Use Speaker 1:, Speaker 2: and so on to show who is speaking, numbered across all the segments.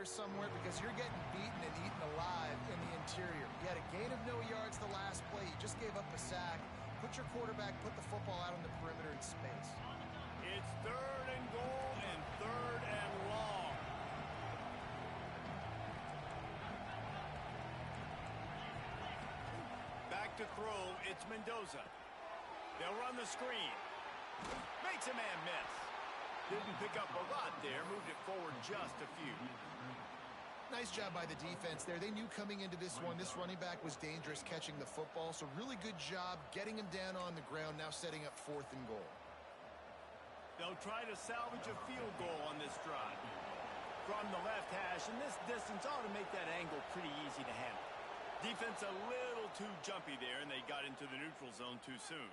Speaker 1: here somewhere because you're getting beaten and eaten alive in the interior. You had a gain of no yards the last play. You just gave up a sack. Put your quarterback, put the football out on the perimeter in space.
Speaker 2: It's 3rd and goal and 3rd and long. Back to throw, it's Mendoza. They'll run the screen. Makes a man miss. Didn't pick up a lot there, moved it forward just a few.
Speaker 1: Nice job by the defense there. They knew coming into this one, this running back was dangerous catching the football, so really good job getting him down on the ground, now setting up 4th and goal.
Speaker 2: They'll try to salvage a field goal on this drive. From the left hash, and this distance ought to make that angle pretty easy to handle. Defense a little too jumpy there, and they got into the neutral zone too soon.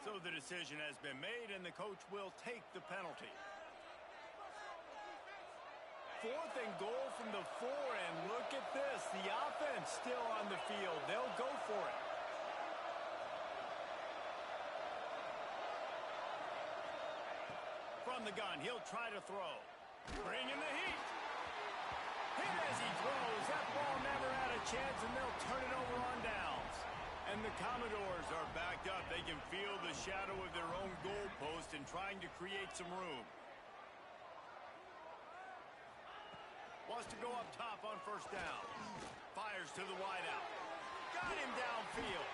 Speaker 2: So the decision has been made, and the coach will take the penalty. 4th and goal from the 4, and look at this. The offense still on the field. They'll go for it. From the gun, he'll try to throw. Bring in the heat. Hit as he throws. That ball never had a chance, and they'll turn it over on downs. And the Commodores are backed up. They can feel the shadow of their own goalpost and trying to create some room. Wants to go up top on 1st down. Fires to the wideout. Got him downfield.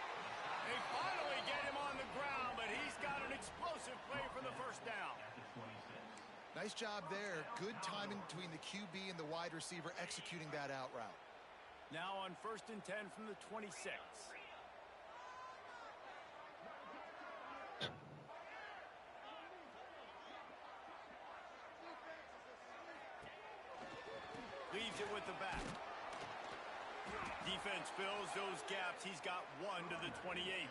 Speaker 2: They finally get him on the ground, but he's got an explosive play for the 1st down.
Speaker 1: Nice job there. Good timing between the QB and the wide receiver executing that out route.
Speaker 2: Now on 1st and 10 from the 26. Leaves it with the back. Defense fills those gaps. He's got 1 to the 28.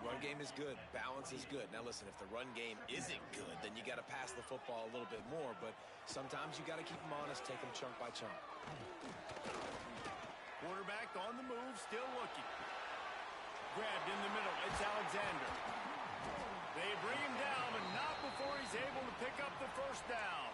Speaker 3: Run game is good. Balance is good. Now listen, if the run game isn't good, then you got to pass the football a little bit more. But sometimes you got to keep them honest, take them chunk by chunk.
Speaker 2: Quarterback on the move, still looking. Grabbed in the middle. It's Alexander. They bring him down, but not before he's able to pick up the 1st down.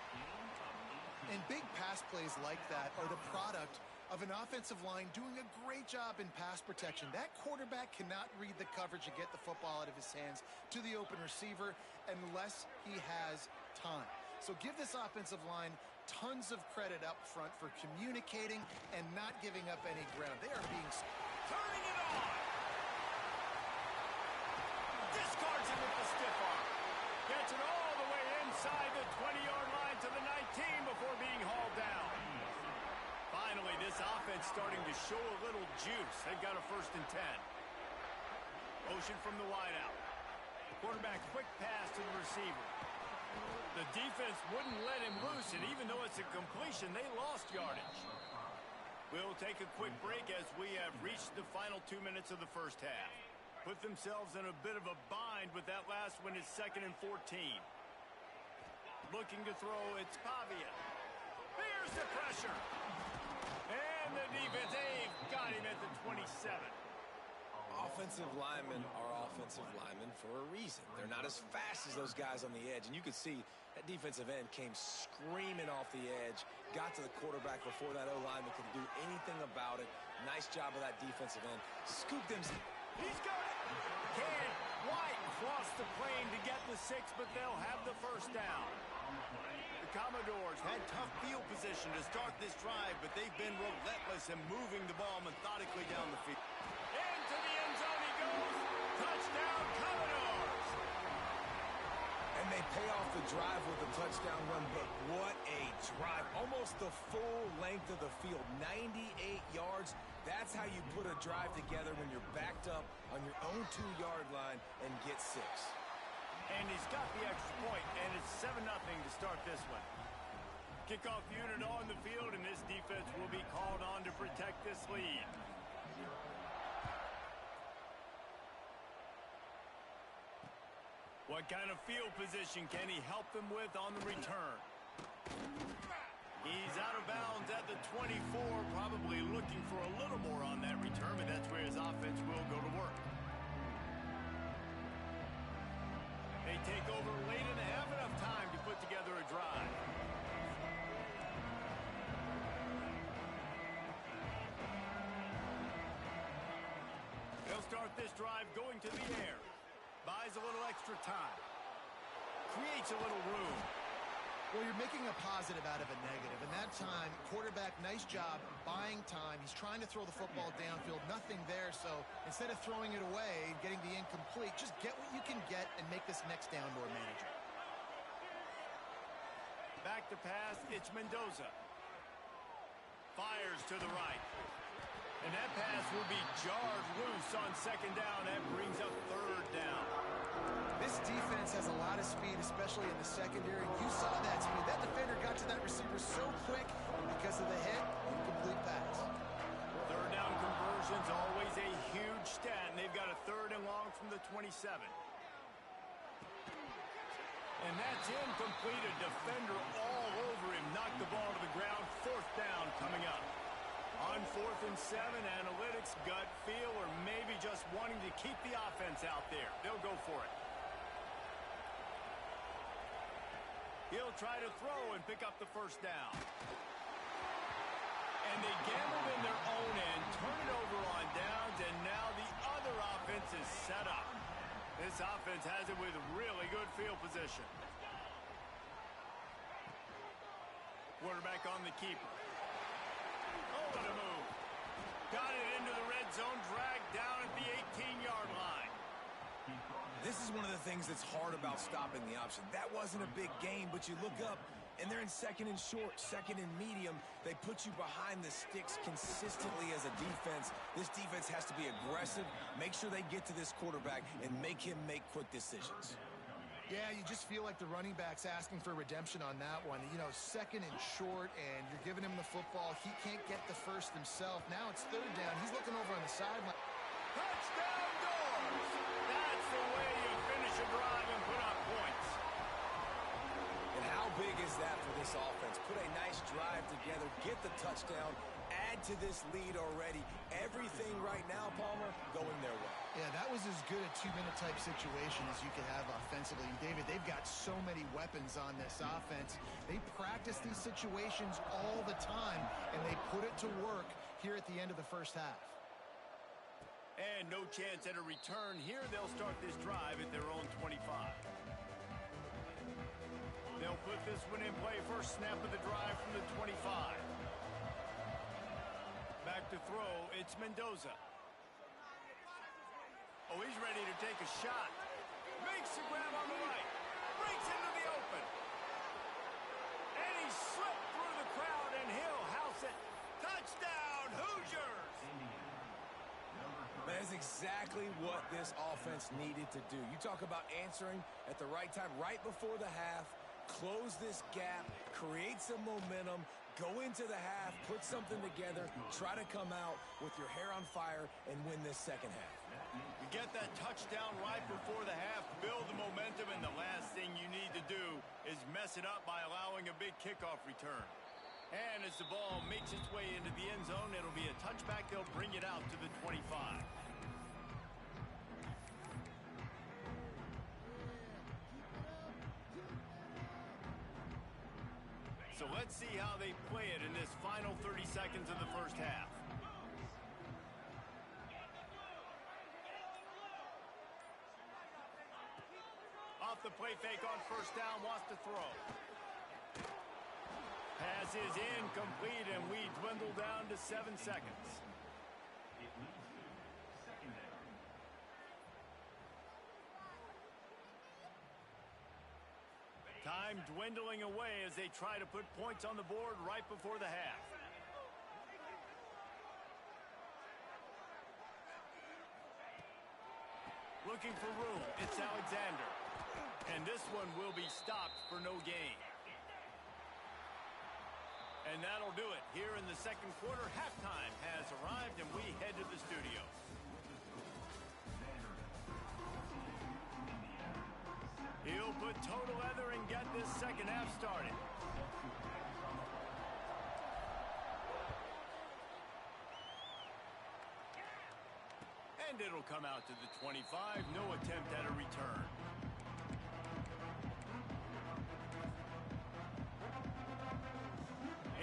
Speaker 1: And big pass plays like that are the product of an offensive line doing a great job in pass protection. That quarterback cannot read the coverage and get the football out of his hands to the open receiver unless he has time. So give this offensive line tons of credit up front for communicating and not giving up any ground. They are being...
Speaker 2: Turning it on! Discards it with the stiff arm. Gets it all the way inside the 20-yard line to the 19 before being hauled down. Finally, this offense starting to show a little juice. They've got a 1st and 10. Motion from the wideout. Quarterback quick pass to the receiver. The defense wouldn't let him loose, and even though it's a completion, they lost yardage. We'll take a quick break as we have reached the final 2 minutes of the 1st half. Put themselves in a bit of a bind with that last one is 2nd and 14. Looking to throw, it's Pavia. Here's the pressure. And the defense, they've got him at the 27.
Speaker 3: Offensive linemen are offensive linemen for a reason. They're not as fast as those guys on the edge. And you could see that defensive end came screaming off the edge, got to the quarterback before that O-lineman could do anything about it. Nice job of that defensive end. Scooped him.
Speaker 2: He's got it. Can White cross the plane to get the 6, but they'll have the 1st down. The Commodores had tough field position to start this drive, but they've been relentless in moving the ball methodically down the field. Into the end zone he goes. Touchdown, Commodores.
Speaker 3: And they pay off the drive with a touchdown run, but what a drive. Almost the full length of the field, 98 yards. That's how you put a drive together when you're backed up on your own 2-yard line and get 6.
Speaker 2: And he's got the extra point, and it's 7-0 to start this one. Kickoff unit on the field, and this defense will be called on to protect this lead. What kind of field position can he help them with on the return? He's out of bounds at the 24, probably looking for a little more on that return, but that's where his offense will go to work. They take over late and have enough time to put together a drive. start this drive going to the air. Buys a little extra time. Creates a little room.
Speaker 1: Well, you're making a positive out of a negative. And that time, quarterback, nice job buying time. He's trying to throw the football downfield. Nothing there. So instead of throwing it away and getting the incomplete, just get what you can get and make this next down more manageable.
Speaker 2: Back to pass. It's Mendoza. Fires to the right. And that pass will be jarred loose on second down. That brings up third down.
Speaker 1: This defense has a lot of speed, especially in the secondary. You saw that speed. That defender got to that receiver so quick, and because of the hit, incomplete pass.
Speaker 2: Third down conversion's always a huge stat, and they've got a third and long from the 27. And that's incomplete. A defender all over him. Knocked the ball to the ground. Fourth down coming up. On 4th and 7, analytics, gut feel, or maybe just wanting to keep the offense out there. They'll go for it. He'll try to throw and pick up the first down. And they gambled in their own end, turn it over on downs, and now the other offense is set up. This offense has it with really good field position. Quarterback on the keeper. Oh, what a move. Got it into the red zone, dragged down at the 18-yard line.
Speaker 3: This is one of the things that's hard about stopping the option. That wasn't a big gain, but you look up, and they're in second and short, second and medium. They put you behind the sticks consistently as a defense. This defense has to be aggressive, make sure they get to this quarterback, and make him make quick decisions.
Speaker 1: Yeah, you just feel like the running back's asking for redemption on that one. You know, second and short, and you're giving him the football. He can't get the first himself. Now it's third down. He's looking over on the sideline.
Speaker 2: Touchdown doors! That's the way you finish a drive and put up points.
Speaker 3: And how big is that for this offense? Put a nice drive together, get the touchdown, add to this lead already. Everything right now, Palmer, going their way.
Speaker 1: Yeah, that was as good a two-minute type situation as you could have offensively. And David, they've got so many weapons on this offense. They practice these situations all the time, and they put it to work here at the end of the first half.
Speaker 2: And no chance at a return here. They'll start this drive at their own 25. They'll put this one in play. First snap of the drive from the 25. Back to throw. It's Mendoza. Oh, he's ready to take a shot. Makes the grab on the right. Breaks into the open. And he slipped through the crowd, and he'll house it. Touchdown, Hoosiers!
Speaker 3: That is exactly what this offense needed to do. You talk about answering at the right time, right before the half, close this gap, create some momentum, go into the half, put something together, try to come out with your hair on fire and win this second half.
Speaker 2: You get that touchdown right before the half, build the momentum, and the last thing you need to do is mess it up by allowing a big kickoff return. And as the ball makes its way into the end zone, it'll be a touchback. They'll bring it out to the 25. So let's see how they play it in this final 30 seconds of the first half. Off the play fake on first down, wants to throw. Pass is incomplete, and we dwindle down to 7 seconds. Time dwindling away as they try to put points on the board right before the half. Looking for room, it's Alexander. And this one will be stopped for no gain. And that'll do it. Here in the second quarter, halftime has arrived, and we head to the studio. He'll put total leather and get this second half started. And it'll come out to the 25. No attempt at a return.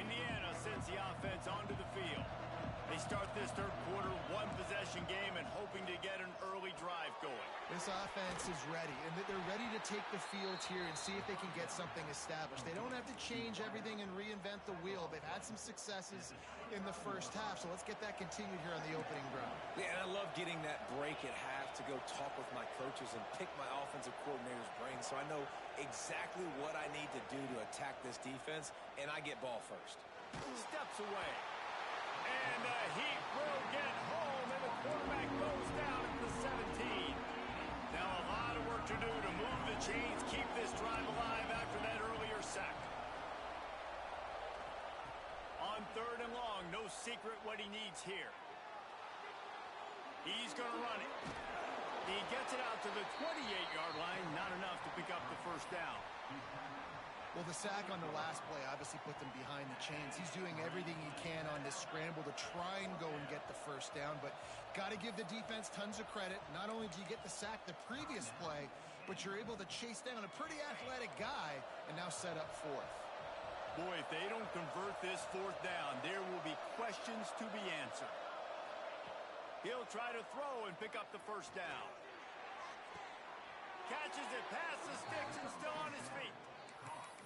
Speaker 2: Indiana sends the offense onto the field. They start this third quarter, one-possession game, and hoping to get an early drive going.
Speaker 1: This offense is ready, and they're ready to take the field here and see if they can get something established. They don't have to change everything and reinvent the wheel. They've had some successes in the first half, so let's get that continued here on the opening drive.
Speaker 3: Yeah, and I love getting that break at half to go talk with my coaches and pick my offensive coordinator's brain so I know exactly what I need to do to attack this defense, and I get ball first.
Speaker 2: Steps away. And the Heat will get home, and the quarterback goes down at the 17. Now a lot of work to do to move the chains, keep this drive alive after that earlier sack. On third and long, no secret what he needs here. He's going to run it. He gets it out to the 28-yard line, not enough to pick up the first down.
Speaker 1: Well, the sack on the last play obviously put them behind the chains. He's doing everything he can on this scramble to try and go and get the first down, but got to give the defense tons of credit. Not only do you get the sack the previous play, but you're able to chase down a pretty athletic guy and now set up fourth.
Speaker 2: Boy, if they don't convert this fourth down, there will be questions to be answered. He'll try to throw and pick up the first down. Catches it past the sticks and still on his feet.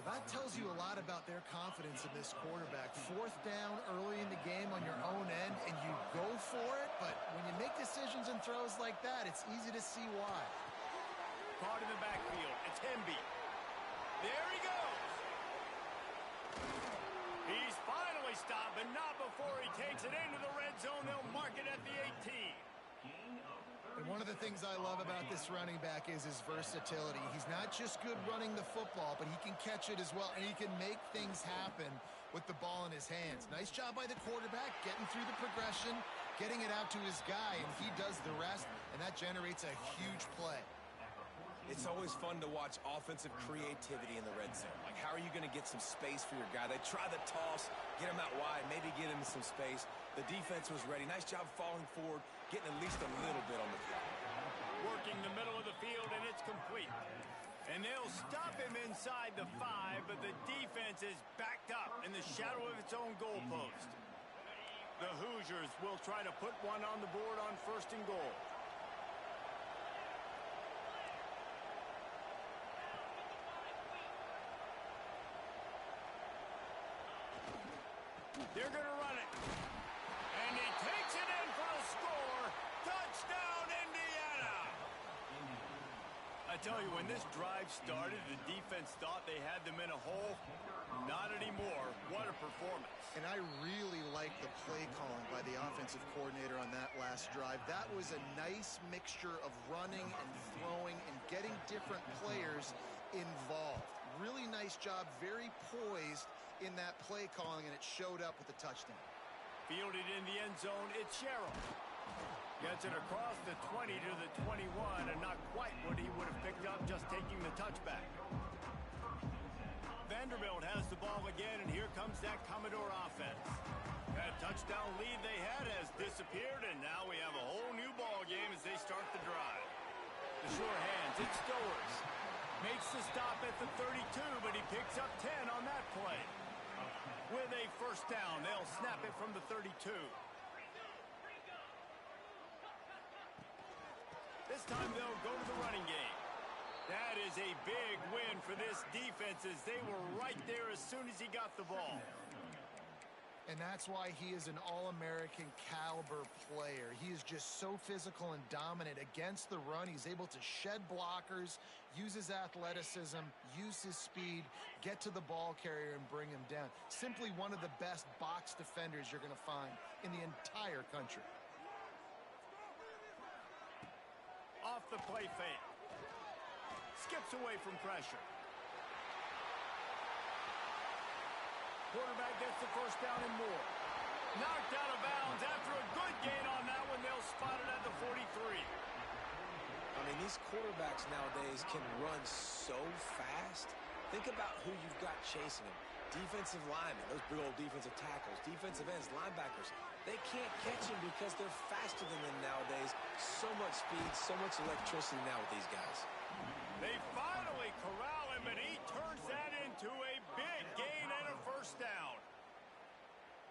Speaker 1: That tells you a lot about their confidence in this quarterback. Fourth down early in the game on your own end, and you go for it, but when you make decisions and throws like that, it's easy to see why.
Speaker 2: Caught in the backfield. It's Hemby. There he goes. He's finally stopped, but not before he takes it into the red zone. They'll mark it at the 18.
Speaker 1: And one of the things I love about this running back is his versatility. He's not just good running the football, but he can catch it as well, and he can make things happen with the ball in his hands. Nice job by the quarterback, getting through the progression, getting it out to his guy, and he does the rest, and that generates a huge play.
Speaker 3: It's always fun to watch offensive creativity in the red zone. Like, how are you going to get some space for your guy? They try the toss, get him out wide, maybe get him some space. The defense was ready. Nice job falling forward, getting at least a little bit on the field.
Speaker 2: Working the middle of the field, and it's complete. And they'll stop him inside the 5, but the defense is backed up in the shadow of its own goalpost. The Hoosiers will try to put one on the board on first and goal. They're going to run it. And he takes it in for a score. Touchdown, Indiana! I tell you, when this drive started, the defense thought they had them in a hole. Not anymore. What a performance.
Speaker 1: And I really like the play calling by the offensive coordinator on that last drive. That was a nice mixture of running and throwing and getting different players involved. Really nice job, very poised in that play calling, and it showed up with the touchdown.
Speaker 2: Fielded in the end zone, it's Sherrill. Gets it across the 20 to the 21, and not quite what he would have picked up just taking the touchback. Vanderbilt has the ball again, and here comes that Commodore offense. That touchdown lead they had has disappeared, and now we have a whole new ball game as they start the drive. The sure hands, it's Stowers. Makes the stop at the 32, but he picks up 10 on that play. With a first down, they'll snap it from the 32. This time they'll go to the running game. That is a big win for this defense as they were right there as soon as he got the ball.
Speaker 1: And that's why he is an All-American caliber player. He is just so physical and dominant against the run. He's able to shed blockers, use his athleticism, use his speed, get to the ball carrier and bring him down. Simply one of the best box defenders you're going to find in the entire country.
Speaker 2: Off the play fake. Skips away from pressure. Quarterback gets the first down and more. Knocked out of bounds after a good gain on that one. They'll spot it at the 43.
Speaker 3: I mean, these quarterbacks nowadays can run so fast. Think about who you've got chasing them. Defensive linemen, those big old defensive tackles, defensive ends, linebackers. They can't catch him because they're faster than them nowadays. So much speed, so much electricity now with these guys.
Speaker 2: They finally corral him, and he turns that into a big gain and a first down.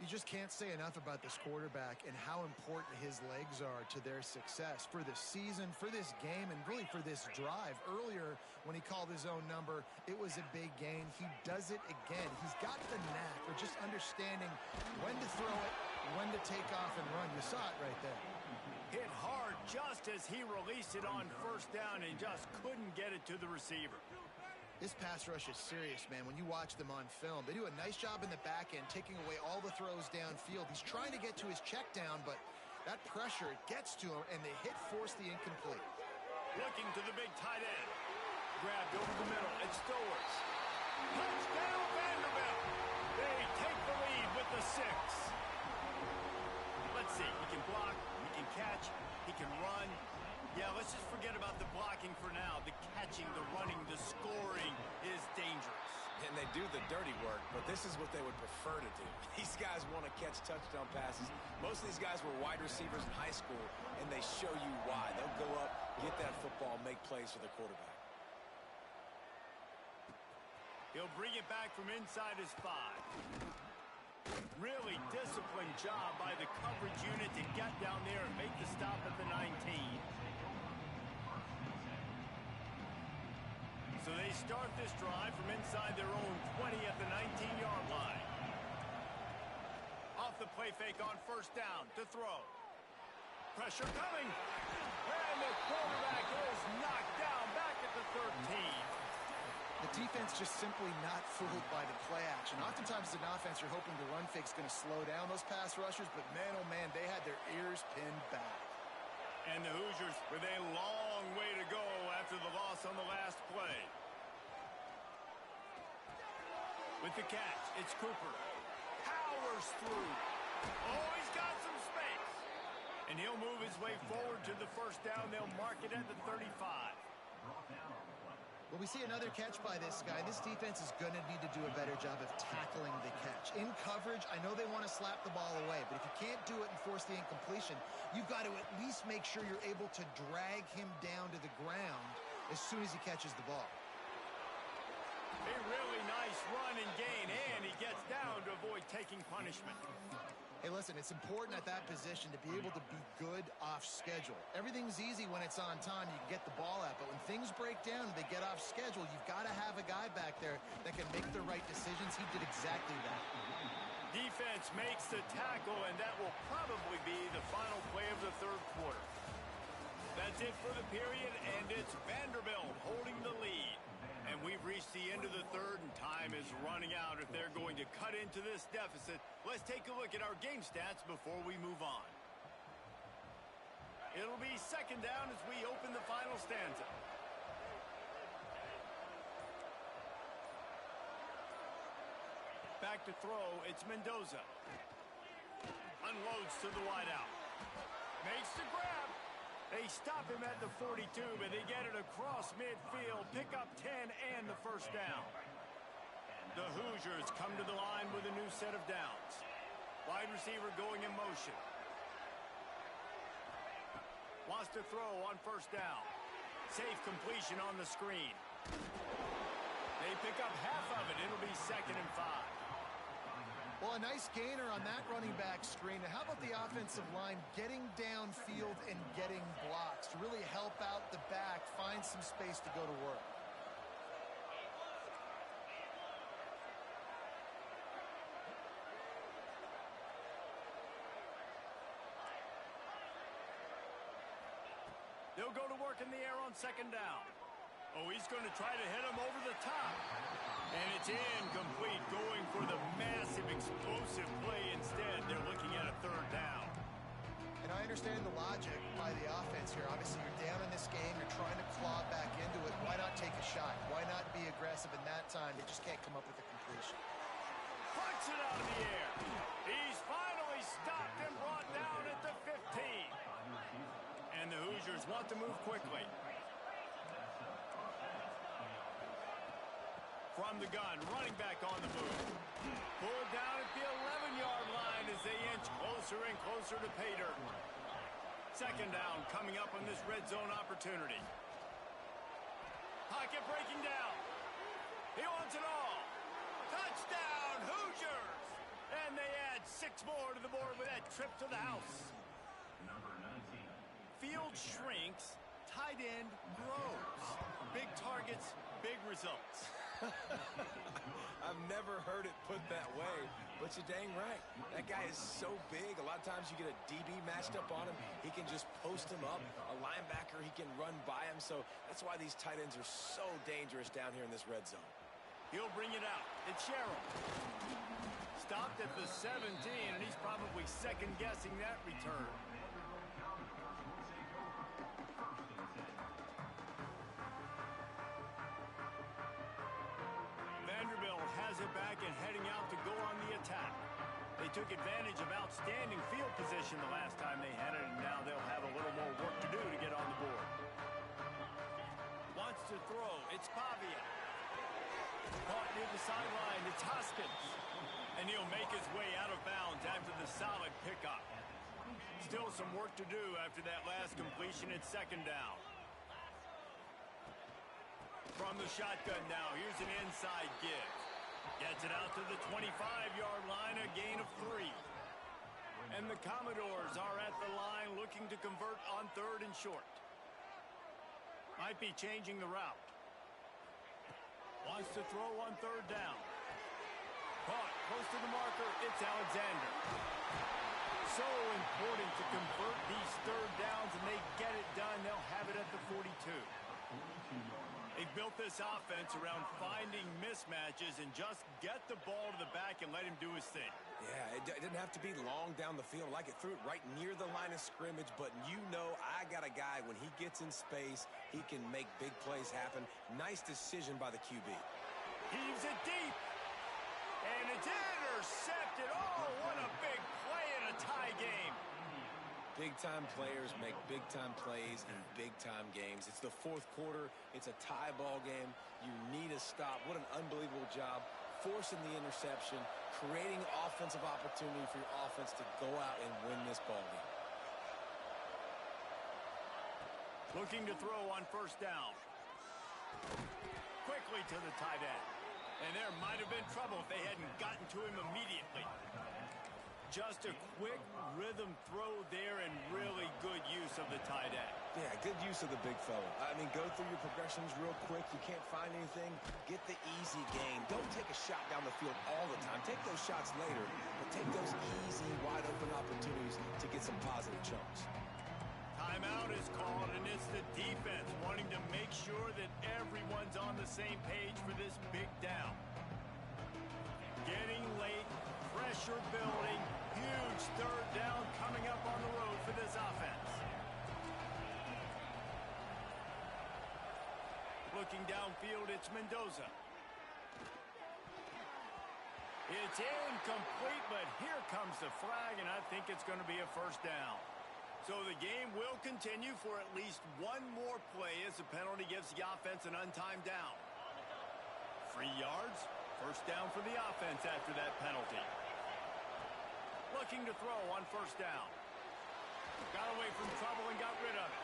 Speaker 1: You just can't say enough about this quarterback and how important his legs are to their success for this season, for this game, and really for this drive. Earlier, when he called his own number, it was a big gain. He does it again. He's got the knack for just understanding when to throw it, when to take off and run. You saw it right there.
Speaker 2: Hit hard just as he released it on first down and just couldn't get it to the receiver.
Speaker 1: This pass rush is serious, man. When you watch them on film, they do a nice job in the back end, taking away all the throws downfield. He's trying to get to his check down, but that pressure, it gets to him, and the hit forced the incomplete.
Speaker 2: Looking to the big tight end. Grabbed over the middle. It's Stowers. Touchdown, Vanderbilt. They take the lead with the 6. Let's see. He can block. He can catch. He can run. Yeah, let's just forget about the blocking for now. The catching, the running, the scoring is dangerous.
Speaker 3: And they do the dirty work, but this is what they would prefer to do. These guys want to catch touchdown passes. Most of these guys were wide receivers in high school, and they show you why. They'll go up, get that football, make plays for the quarterback.
Speaker 2: He'll bring it back from inside his 5. Really disciplined job by the coverage unit to get down there and make the stop at the 19. So they start this drive from inside their own 20 at the 19-yard line. Off the play fake on first down to throw. Pressure coming. And the quarterback is knocked down back at the 13.
Speaker 1: The defense just simply not fooled by the play action. Oftentimes as an offense, you're hoping the run fake's going to slow down those pass rushers, but man, oh man, they had their ears pinned back.
Speaker 2: And the Hoosiers with a long way to go after the loss on the last play. With the catch, it's Cooper. Powers through. Oh, he's got some space. And he'll move his way forward to the first down. They'll mark it at the 35.
Speaker 1: Well, we see another catch by this guy. This defense is going to need to do a better job of tackling the catch. In coverage, I know they want to slap the ball away, but if you can't do it and force the incompletion, you've got to at least make sure you're able to drag him down to the ground as soon as he catches the ball.
Speaker 2: A really nice run and gain, and he gets down to avoid taking punishment.
Speaker 1: Hey, listen, it's important at that position to be able to be good off schedule. Everything's easy when it's on time. You can get the ball out, but when things break down and they get off schedule, you've got to have a guy back there that can make the right decisions. He did exactly that.
Speaker 2: Defense makes the tackle, and that will probably be the final play of the third quarter. That's it for the period, and it's Vanderbilt holding the lead. And we've reached the end of the third, and time is running out if they're going to cut into this deficit. Let's take a look at our game stats before we move on. It'll be second down as we open the final stanza. Back to throw, it's Mendoza. Unloads to the wideout. Makes the grab. They stop him at the 42, but they get it across midfield, pick up 10 and the first down. The Hoosiers come to the line with a new set of downs. Wide receiver going in motion. Wants to throw on first down. Safe completion on the screen. They pick up half of it. It'll be 2nd and 5.
Speaker 1: Well, a nice gainer on that running back screen. How about the offensive line getting downfield and getting blocks to really help out the back, find some space to go to work?
Speaker 2: They'll go to work in the air on second down. Oh, he's going to try to hit him over the top. And it's incomplete, going for the massive, explosive play instead. They're looking at a third down.
Speaker 1: And I understand the logic by the offense here. Obviously, you're down in this game. You're trying to claw back into it. Why not take a shot? Why not be aggressive in that time? They just can't come up with a completion.
Speaker 2: Puts it out of the air. He's finally stopped and brought down at the 15. And the Hoosiers want to move quickly. From the gun, running back on the move. Pulled down at the 11-yard line as they inch closer and closer to pay dirt. Second down coming up on this red zone opportunity. Pocket breaking down. He wants it all. Touchdown, Hoosiers! And they add 6 more to the board with that trip to the house. Field shrinks, tight end grows. Big targets, big results.
Speaker 3: I've never heard it put that way, but you're dang right. That guy is so big. A lot of times you get a DB matched up on him. He can just post him up. A linebacker, he can run by him. So that's why these tight ends are so dangerous down here in this red zone.
Speaker 2: He'll bring it out. It's Sherrill. Stopped at the 17, and he's probably second-guessing that return. Has it back and heading out to go on the attack. They took advantage of outstanding field position the last time they had it, and now they'll have a little more work to do to get on the board. Wants to throw. It's Pavia. Caught near the sideline. It's Hoskins. And he'll make his way out of bounds after the solid pickup. Still some work to do after that last completion at second down. From the shotgun now, here's an inside give. Gets it out to the 25-yard line, a gain of 3. And the Commodores are at the line looking to convert on 3rd and short. Might be changing the route. Wants to throw on 3rd down. Caught close to the marker. It's Alexander. So important to convert these 3rd downs, and they get it done. They'll have it at the 42. They've built this offense around finding mismatches and just get the ball to the back and let him do his thing.
Speaker 3: Yeah, it didn't have to be long down the field. Like it threw it right near the line of scrimmage, but you know I got a guy, when he gets in space, he can make big plays happen. Nice decision by the QB.
Speaker 2: Heaves it deep. And it's intercepted. Oh, what a big play in a tie game.
Speaker 3: Big-time players make big-time plays in big-time games. It's the 4th quarter. It's a tie ball game. You need a stop. What an unbelievable job forcing the interception, creating offensive opportunity for your offense to go out and win this ball game.
Speaker 2: Looking to throw on 1st down. Quickly to the tight end. And there might have been trouble if they hadn't gotten to him immediately. Just a quick rhythm throw there and really good use of the tight end.
Speaker 3: Yeah, good use of the big fella. I mean, go through your progressions real quick. You can't find anything. Get the easy gain. Don't take a shot down the field all the time. Take those shots later, but take those easy, wide-open opportunities to get some positive chunks.
Speaker 2: Timeout is called, and it's the defense wanting to make sure that everyone's on the same page for this big down. Getting late, pressure building, huge 3rd down coming up on the road for this offense. Looking downfield, it's Mendoza. It's incomplete, but here comes the flag, and I think it's going to be a 1st down. So the game will continue for at least one more play as the penalty gives the offense an untimed down. 3 yards, 1st down for the offense after that penalty. Looking to throw on 1st down. Got away from trouble and got rid of it.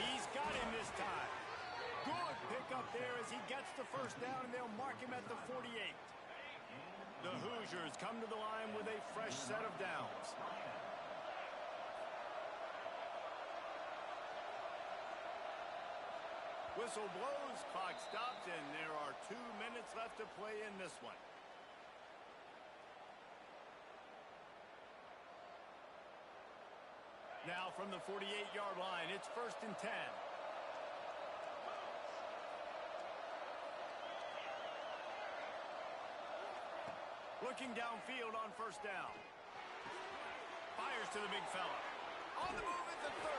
Speaker 2: He's got him this time. Good pickup there as he gets the 1st down, and they'll mark him at the 48. The Hoosiers come to the line with a fresh set of downs. Whistle blows, clock stops, and there are 2 minutes left to play in this one. Now from the 48-yard line, it's 1st and 10. Looking downfield on 1st down. Fires to the big fella. On the move at the 30.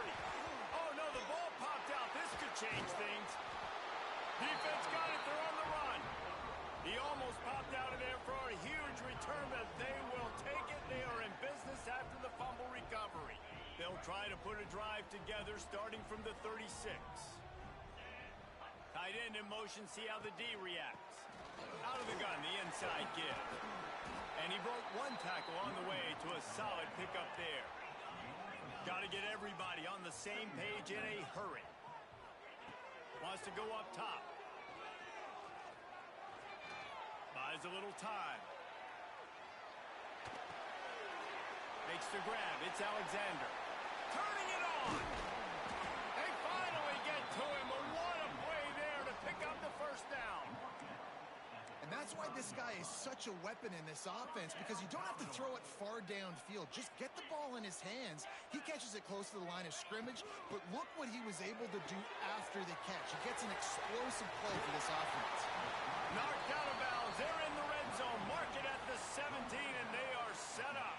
Speaker 2: Oh, no, the ball popped out. This could change things. Defense got it. They're on the run. He almost popped out of there for a huge return, but they will take it. They are in business after the fumble recovery. They'll try to put a drive together starting from the 36. Tight end in motion. See how the D reacts. Out of the gun, the inside give. And he broke 1 tackle on the way to a solid pickup there. Got to get everybody on the same page in a hurry. Wants to go up top. Buys a little time. Makes the grab. It's Alexander. Turning it on. They finally get to him. But what a play there to pick up the first down.
Speaker 1: And that's why this guy is such a weapon in this offense, because you don't have to throw it far downfield. Just get the ball in his hands. He catches it close to the line of scrimmage, but look what he was able to do after the catch. He gets an explosive play for this offense.
Speaker 2: Knocked out of bounds. They're in the red zone. Mark it at the 17, and they are set up.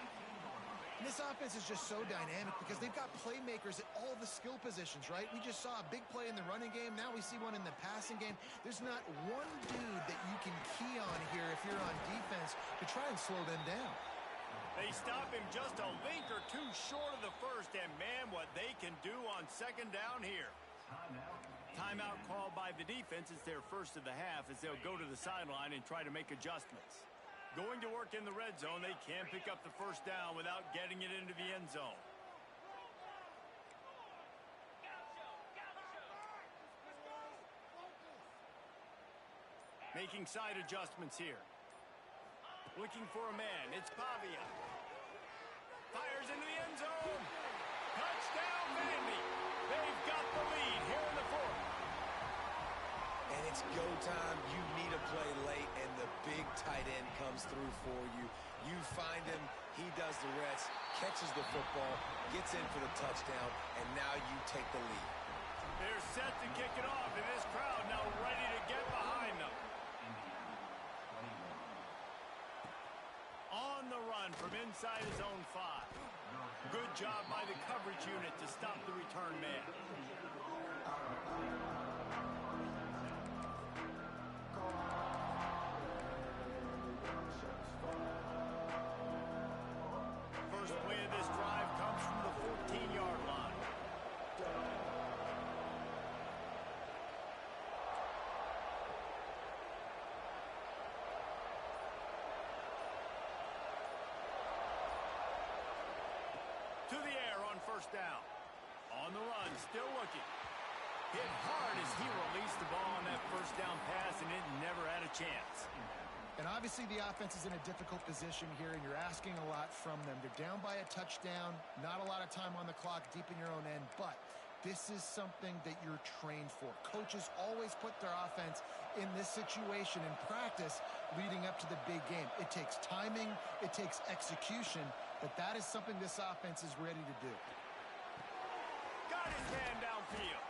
Speaker 1: This offense is just so dynamic because they've got playmakers at all the skill positions, right? We just saw a big play in the running game. Now we see one in the passing game. There's not one dude that you can key on here if you're on defense to try and slow them down.
Speaker 2: They stop him just a link or two short of the first, and man, what they can do on second down here. Timeout called by the defense. It's their first of the half as they'll go to the sideline and try to make adjustments. Going to work in the red zone. They can't pick up the first down without getting it into the end zone. Making side adjustments here. Looking for a man. It's Pavia. Fires into the end zone. Touchdown, Vandy. They've got the lead here in the fourth.
Speaker 3: And it's go time. You need a play late, and the big tight end comes through for you. You find him. He does the rest, catches the football, gets in for the touchdown, and now you take the lead.
Speaker 2: They're set to kick it off, and this crowd now ready to get behind them. On the run from inside his own 5. Good job by the coverage unit to stop the return man. First play of this drive comes from the 14-yard line. To the air on first down. On the run, still looking. Hit hard as he released the ball on that first down pass, and it never had a chance.
Speaker 1: And obviously the offense is in a difficult position here, and you're asking a lot from them. They're down by a touchdown, not a lot of time on the clock, deep in your own end, but this is something that you're trained for. Coaches always put their offense in this situation in practice leading up to the big game. It takes timing, it takes execution, but that is something this offense is ready to do.
Speaker 2: Got his man downfield.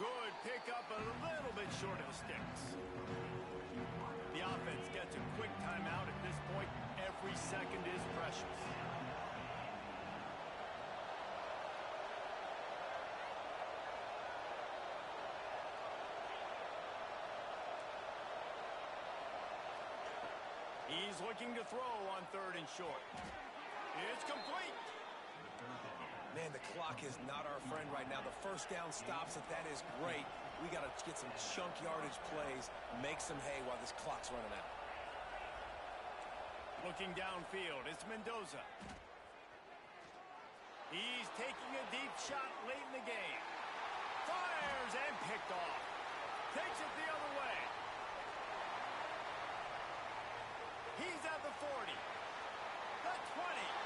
Speaker 2: Good pickup, a little bit short of the sticks. The offense gets a quick timeout at this point. Every second is precious. He's looking to throw on 3rd and short. It's complete.
Speaker 3: Man, the clock is not our friend right now. The first down stops it. That is great. We got to get some chunk yardage plays, make some hay while this clock's running out.
Speaker 2: Looking downfield, it's Mendoza. He's taking a deep shot late in the game. Fires and picked off. Takes it the other way. He's at the 40. The 20.